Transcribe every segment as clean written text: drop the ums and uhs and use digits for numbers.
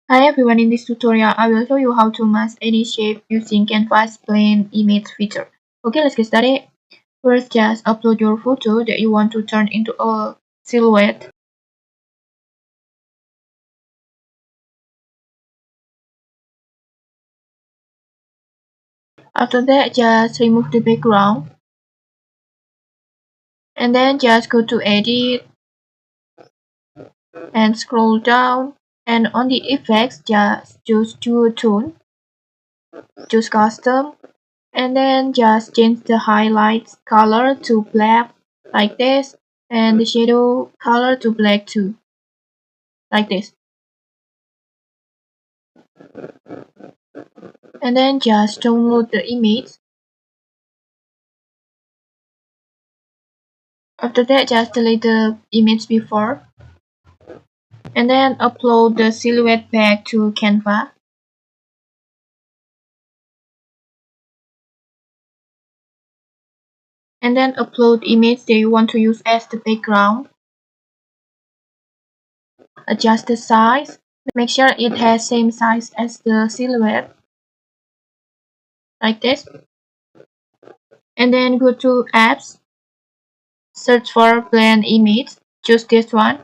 Hi everyone, in this tutorial I will show you how to mask any shape using Canva's plain image feature. Okay, let's get started. First, just upload your photo that you want to turn into a silhouette. After that, just remove the background and then just go to edit and scroll down, and on the effects just choose dual tone, choose custom, and then just change the highlights color to black like this, and the shadow color to black too, like this. And then just download the image. After that, just delete the image before, and then upload the silhouette back to Canva. And then upload image that you want to use as the background. Adjust the size. Make sure it has same size as the silhouette, like this. And then go to apps, search for blend image, choose this one,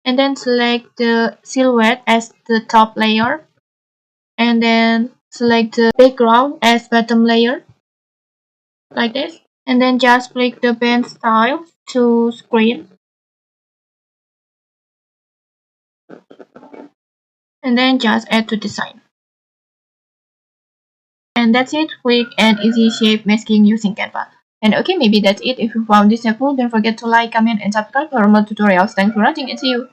and then select the silhouette as the top layer, and then select the background as bottom layer, like this. And then just click the pen style to screen, and then just add to design. And that's it, quick and easy shape masking using Canva. And okay, maybe that's it. If you found this helpful, don't forget to like, comment, and subscribe for more tutorials. Thanks for watching and see you.